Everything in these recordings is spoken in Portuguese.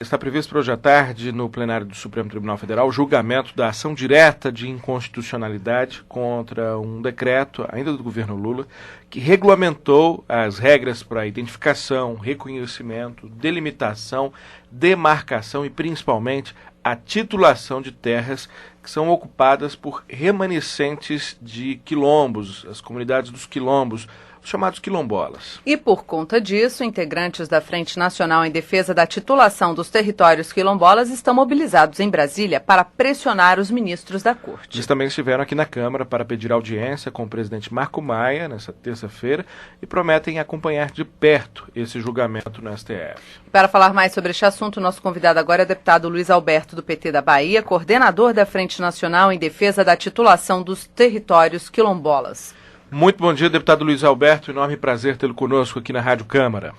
Está previsto para hoje à tarde, no plenário do Supremo Tribunal Federal, o julgamento da ação direta de inconstitucionalidade contra um decreto, ainda do governo Lula, que regulamentou as regras para identificação, reconhecimento, delimitação, demarcação e, principalmente, a titulação de terras que são ocupadas por remanescentes de quilombos, as comunidades dos quilombos, os chamados quilombolas. E por conta disso, integrantes da Frente Nacional em Defesa da Titulação dos Territórios Quilombolas estão mobilizados em Brasília para pressionar os ministros da Corte. Eles também estiveram aqui na Câmara para pedir audiência com o presidente Marco Maia, nessa terça-feira, e prometem acompanhar de perto esse julgamento no STF. Para falar mais sobre este assunto, nosso convidado agora é o deputado Luiz Alberto, do PT da Bahia, coordenador da Frente Nacional em Defesa da Titulação dos Territórios Quilombolas. Muito bom dia, deputado Luiz Alberto. Enorme prazer tê-lo conosco aqui na Rádio Câmara.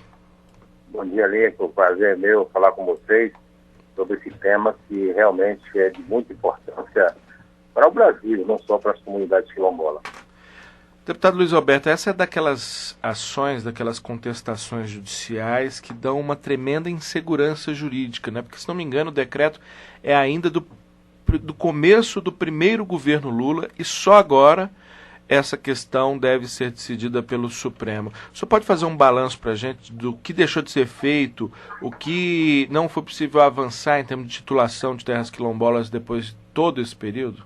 Bom dia, Lincoln. O prazer é meu falar com vocês sobre esse tema que realmente é de muita importância para o Brasil, não só para as comunidades quilombolas. Deputado Luiz Alberto, essa é daquelas ações, daquelas contestações judiciais que dão uma tremenda insegurança jurídica, né? Porque, se não me engano, o decreto é ainda do começo do primeiro governo Lula e só agora essa questão deve ser decidida pelo Supremo. O senhor pode fazer um balanço para a gente do que deixou de ser feito, o que não foi possível avançar em termos de titulação de terras quilombolas depois de todo esse período?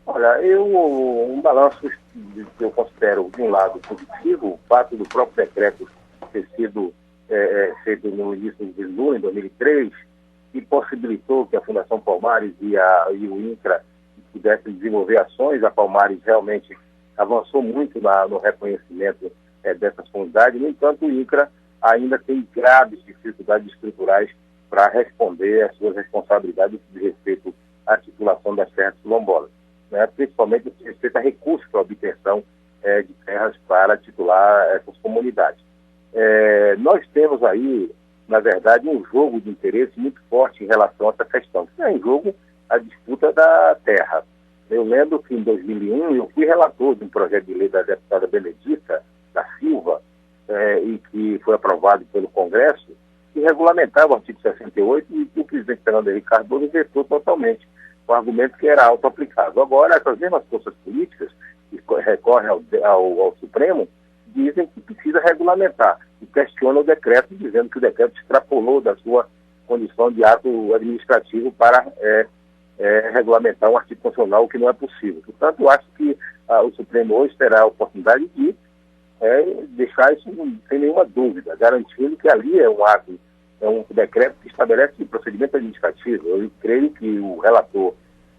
Olha, um balanço que eu considero, de um lado, positivo, o fato do próprio decreto ter sido feito no início de Lula, em 2003, e possibilitou que a Fundação Palmares e o INCRA pudesse desenvolver ações. A Palmares realmente avançou muito no reconhecimento dessas comunidades. No entanto, o INCRA ainda tem graves dificuldades estruturais para responder às suas responsabilidades de respeito à titulação das terras quilombolas, né? Principalmente no que respeito a recursos para a obtenção de terras para titular essas comunidades. Nós temos aí, na verdade, um jogo de interesse muito forte em relação a essa questão. É em jogo a disputa da terra. Eu lembro que em 2001 eu fui relator de um projeto de lei da deputada Benedita da Silva, e que foi aprovado pelo Congresso, que regulamentava o artigo 68 e o presidente Fernando Henrique Cardoso vetou totalmente, com o argumento que era auto-aplicável. Agora, essas mesmas forças políticas que recorrem ao Supremo dizem que precisa regulamentar e questionam o decreto, dizendo que o decreto extrapolou da sua condição de ato administrativo para regulamentar um artigo constitucional, o que não é possível. Portanto, eu acho que o Supremo hoje terá a oportunidade de deixar isso sem nenhuma dúvida, garantindo que ali é um decreto que estabelece procedimento administrativo. Eu creio que o relator,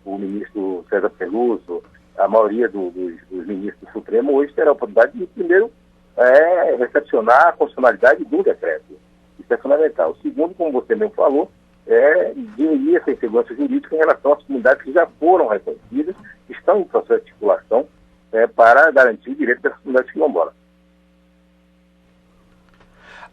o ministro César Peluso, a maioria dos ministros do Supremo hoje terá a oportunidade de, primeiro, recepcionar a constitucionalidade do decreto. Isso é fundamental. Segundo, como você mesmo falou, diminuir essa insegurança jurídica em relação às comunidades que já foram reconhecidas, que estão em processo de titulação, para garantir o direito das comunidades quilombolas.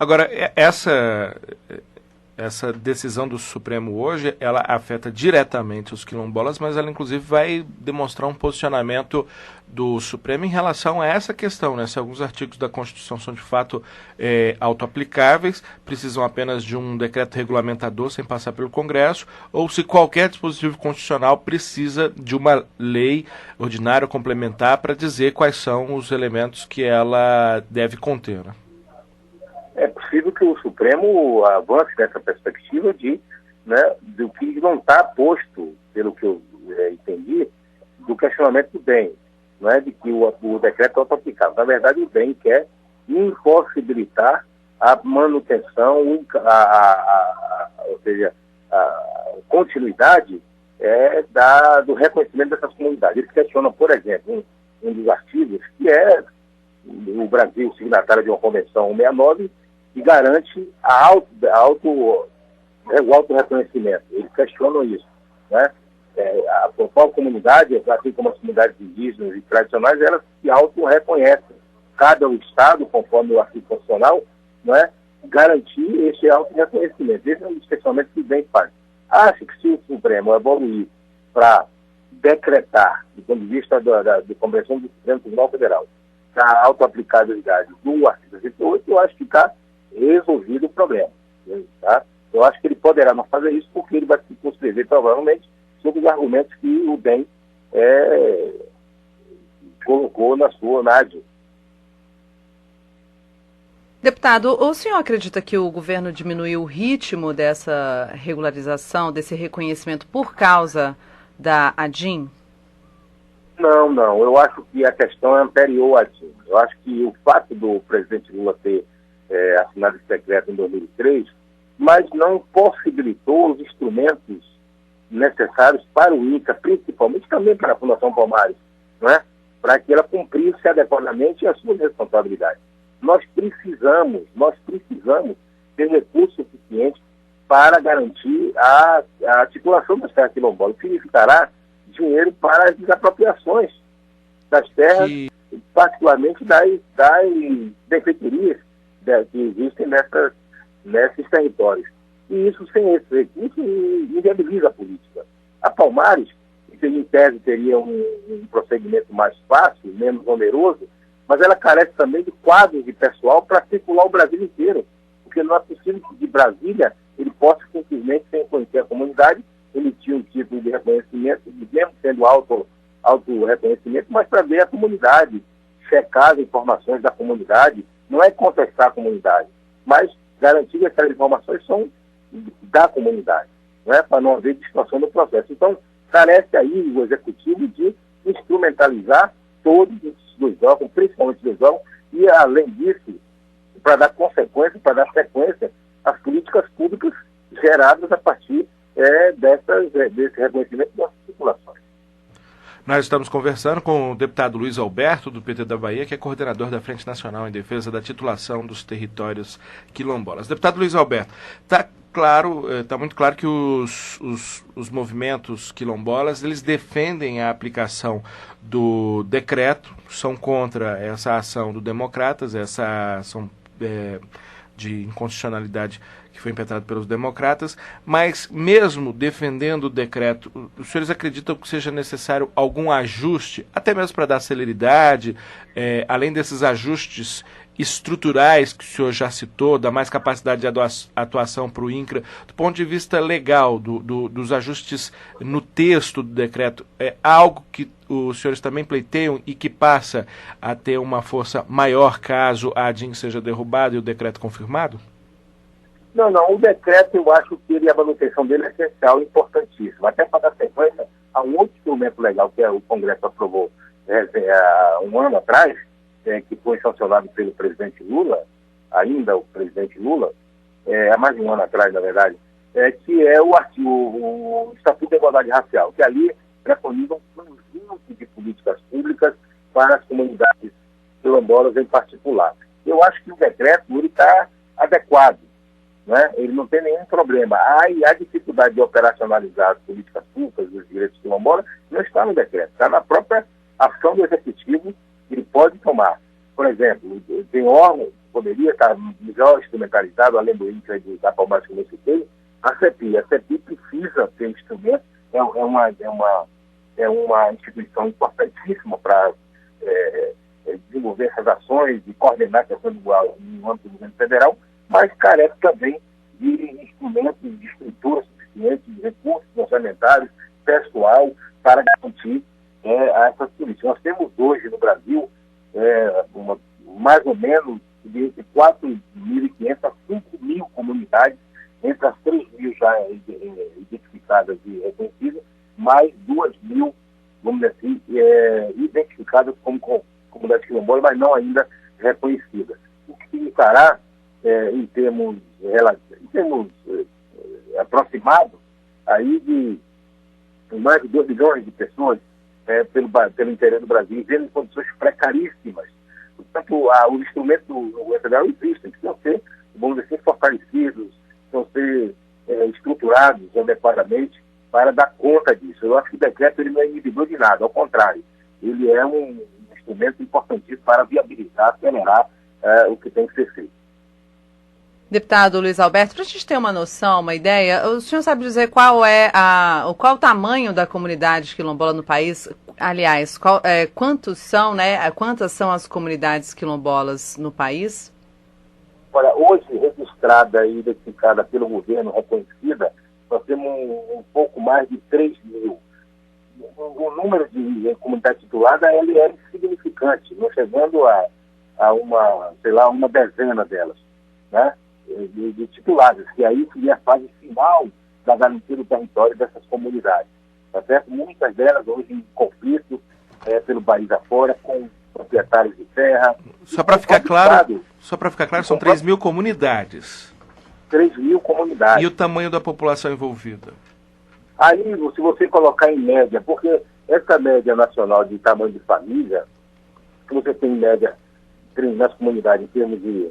Agora, essa decisão do Supremo hoje, ela afeta diretamente os quilombolas, mas ela inclusive vai demonstrar um posicionamento do Supremo em relação a essa questão, né? Se alguns artigos da Constituição são de fato autoaplicáveis, precisam apenas de um decreto regulamentador sem passar pelo Congresso, ou se qualquer dispositivo constitucional precisa de uma lei ordinária ou complementar para dizer quais são os elementos que ela deve conter, né? É possível que o Supremo avance nessa perspectiva do que não está posto, pelo que eu entendi, do questionamento do bem, não é de que o decreto é auto-aplicável. Na verdade, o bem quer impossibilitar a manutenção, ou seja, a continuidade do reconhecimento dessas comunidades. Eles questionam, por exemplo, um dos artigos, que é o Brasil signatário de uma Convenção 169, que garante o auto-reconhecimento. Eles questionam isso, né? A qual comunidade, assim como as comunidades indígenas e tradicionais, elas se auto-reconhecem. Cada estado, conforme o artigo constitucional, não é, garantir esse auto-reconhecimento. Esse é um dos questionamentos que bem faz. Acho que se o Supremo evoluir para decretar, do ponto de vista da Convenção do Supremo Tribunal Federal, a auto-aplicabilidade do artigo 68, eu acho que está resolvido o problema. Tá? Eu acho que ele poderá não fazer isso porque ele vai se circunscrever, provavelmente, sobre os argumentos que o DEM colocou na sua ADIM. Deputado, o senhor acredita que o governo diminuiu o ritmo dessa regularização, desse reconhecimento por causa da ADIM? Não. Eu acho que a questão é anterior à ADIM. Eu acho que o fato do presidente Lula ter assinado esse decreto em 2003, mas não possibilitou os instrumentos necessários para o INCRA, principalmente também para a Fundação Palmares, não é? Para que ela cumprisse adequadamente as suas responsabilidades. Nós precisamos ter recursos suficientes para garantir a titulação das terras quilombolas. Significará dinheiro para as desapropriações das terras, particularmente das benfeitorias que existem nesses territórios. E isso, sem esse recurso, inviabiliza a política. A Palmares, que em tese teria um procedimento mais fácil, menos oneroso, mas ela carece também de quadros de pessoal para circular o Brasil inteiro. Porque não é possível que de Brasília ele possa simplesmente, sem conhecer a comunidade, emitir um título de reconhecimento, mesmo sendo auto-reconhecimento, mas para ver a comunidade, checar as informações da comunidade. Não é contestar a comunidade, mas garantir que aquelas informações são da comunidade, não é? Para não haver distorção no processo. Então, carece aí o executivo de instrumentalizar todos os dois órgãos, principalmente os dois órgãos, e além disso, para dar consequência, para dar sequência às políticas públicas geradas a partir desse reconhecimento das populações. Nós estamos conversando com o deputado Luiz Alberto, do PT da Bahia, que é coordenador da Frente Nacional em Defesa da Titulação dos Territórios Quilombolas. Deputado Luiz Alberto, está muito claro que os movimentos quilombolas, eles defendem a aplicação do decreto, são contra essa ação do Democratas, essa ação de inconstitucionalidade que foi impetrada pelos democratas, mas mesmo defendendo o decreto, os senhores acreditam que seja necessário algum ajuste, até mesmo para dar celeridade, além desses ajustes estruturais que o senhor já citou, dar mais capacidade de atuação para o INCRA, do ponto de vista legal, dos ajustes no texto do decreto, é algo que os senhores também pleiteiam e que passa a ter uma força maior caso a ADIM seja derrubada e o decreto confirmado? Não, o decreto, eu acho que a manutenção dele é essencial e importantíssima. Até para dar sequência a um outro instrumento legal que o Congresso aprovou há um ano atrás, que foi sancionado pelo presidente Lula, ainda o presidente Lula, há mais de um ano atrás, na verdade, que é o Estatuto da Igualdade Racial, que ali preconiza um conjunto de políticas públicas para as comunidades quilombolas em particular. Eu acho que o decreto está adequado, né? Ele não tem nenhum problema. A dificuldade de operacionalizar as políticas públicas dos direitos quilombolas não está no decreto, está na própria ação do executivo que ele pode tomar. Por exemplo, tem órgão, poderia estar melhor instrumentalizado, além do INCRA e da Palmares que eu citei, a CEPI. A CEPI precisa ter instrumento, é uma instituição importantíssima para desenvolver essas ações e coordenar a questão igual no âmbito do governo federal, mas carece também de instrumentos, de estrutura suficiente, de recursos orçamentários, pessoal, para garantir essas políticas. Nós temos hoje no Brasil mais ou menos de entre 4.500 a 5.000 comunidades, entre as 3.000 já identificadas e reconhecidas, mais 2.000, vamos dizer assim, identificadas como comunidades quilombolas, mas não ainda reconhecidas. O que significará, em termos aproximados, aí de mais de 2 milhões de pessoas pelo interior do Brasil, vivendo em condições precaríssimas. Portanto, os instrumentos do federal existem, precisam ser, vamos dizer assim, fortalecidos, precisam ser estruturados adequadamente para dar conta disso. Eu acho que o decreto ele não é inibidor de nada, ao contrário, ele é um instrumento importantíssimo para viabilizar, acelerar o que tem que ser feito. Deputado Luiz Alberto, para a gente ter uma noção, uma ideia, o senhor sabe dizer qual o tamanho da comunidade quilombola no país? Aliás, quantas são as comunidades quilombolas no país? Olha, hoje registrada e identificada pelo governo, reconhecida, nós temos um pouco mais de 3 mil. O número de comunidade titulada ele é insignificante, não chegando a uma dezena delas, né? De tituladas, que aí seria a fase final da garantia do território dessas comunidades. Tá certo? Muitas delas hoje em conflito pelo país afora, com proprietários de terra. Só para ficar claro, são 3 mil comunidades. 3 mil comunidades. E o tamanho da população envolvida? Aí, se você colocar em média, porque essa média nacional de tamanho de família, que você tem em média nas comunidades em termos de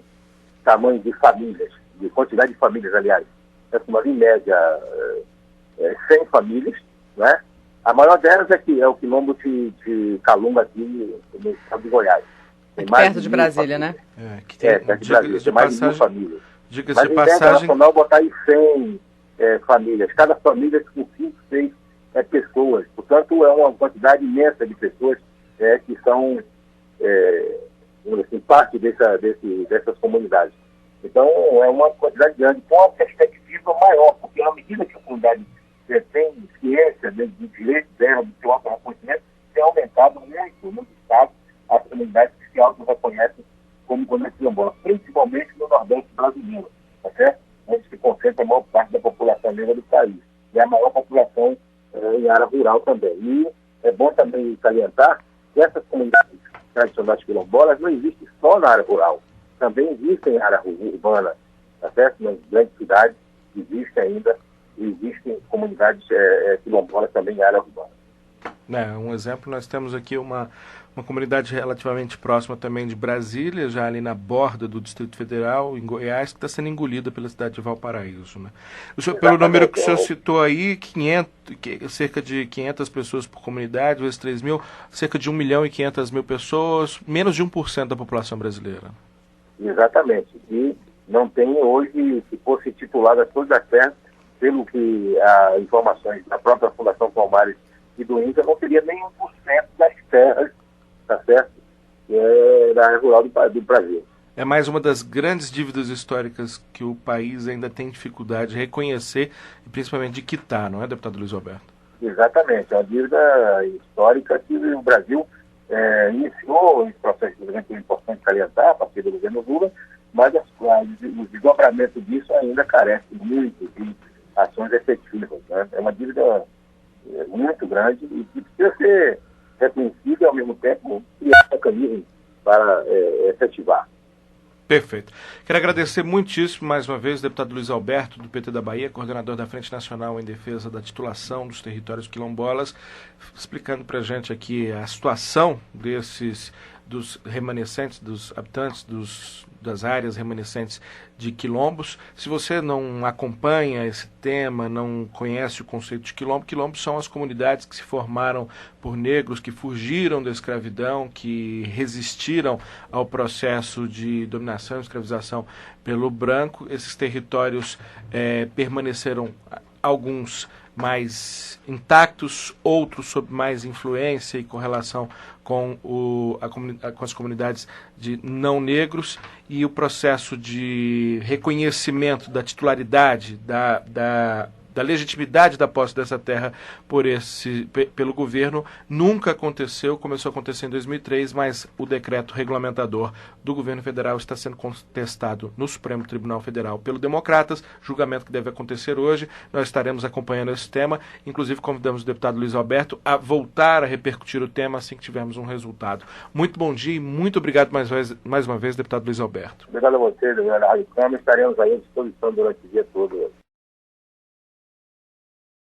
tamanho de famílias, de quantidade de famílias, aliás, nós em média 100 famílias, né? A maior delas é o quilombo de Calunga aqui no estado de Goiás. Tem mais perto de Brasília, famílias. Né? Perto de Brasília, tem mais de 1.000 famílias. Diga-se Mas de em média passagem... nacional botar aí 100 famílias, cada família com 5, 6 pessoas. Portanto, é uma quantidade imensa de pessoas que são parte dessas comunidades. Então, é uma quantidade grande, com uma perspectiva maior, porque à medida que a comunidade tem ciência de direito dela, do seu auto-reconhecimento, tem aumentado muito no estado as comunidades que se auto-reconhecem como comunidades quilombolas, principalmente no Nordeste brasileiro, tá certo? Onde se concentra a maior parte da população negra do país. E a maior população em área rural também. E é bom também salientar que essas comunidades tradicionais quilombolas não existem só na área rural. Também existem em área urbana, tá certo? Nas grandes cidades existem comunidades quilombolas também em área urbana. Um exemplo, nós temos aqui uma comunidade relativamente próxima também de Brasília, já ali na borda do Distrito Federal, em Goiás, que está sendo engolida pela cidade de Valparaíso. Né? Pelo número que o senhor citou aí, cerca de 500 pessoas por comunidade, vezes 3 mil, cerca de 1.500.000 pessoas, menos de 1% da população brasileira. Exatamente. E não tem hoje, se fosse titulada todas as terras, pelo que as informações da própria Fundação Palmares e do INCA, não teria nem 1% das terras, tá certo? Da área rural do Brasil. É mais uma das grandes dívidas históricas que o país ainda tem dificuldade de reconhecer e principalmente de quitar, não é, deputado Luiz Alberto? Exatamente, é uma dívida histórica que o Brasil iniciou esse processo de desenvolvimento importante salientar a partir do governo Lula, mas o desdobramento disso ainda carece muito de ações efetivas. Né? É uma dívida muito grande e que precisa ser reconhecida e, ao mesmo tempo, criar mecanismos para efetivar. Perfeito. Quero agradecer muitíssimo mais uma vez o deputado Luiz Alberto, do PT da Bahia, coordenador da Frente Nacional em Defesa da Titulação dos Territórios Quilombolas, explicando para a gente aqui a situação dos remanescentes, dos habitantes das áreas remanescentes de quilombos. Se você não acompanha esse tema, não conhece o conceito de quilombo, quilombos são as comunidades que se formaram por negros que fugiram da escravidão, que resistiram ao processo de dominação e escravização pelo branco. Esses territórios permaneceram, alguns mais intactos, outros sob mais influência e correlação com as comunidades de não negros, e o processo de reconhecimento da titularidade, da legitimidade da posse dessa terra pelo governo nunca aconteceu. Começou a acontecer em 2003, mas o decreto regulamentador do governo federal está sendo contestado no Supremo Tribunal Federal pelo Democratas, julgamento que deve acontecer hoje. Nós estaremos acompanhando esse tema, inclusive convidamos o deputado Luiz Alberto a voltar a repercutir o tema assim que tivermos um resultado. Muito bom dia e muito obrigado mais uma vez, deputado Luiz Alberto. Obrigado a vocês, Rádio Câmara. Estaremos aí à disposição durante o dia todo.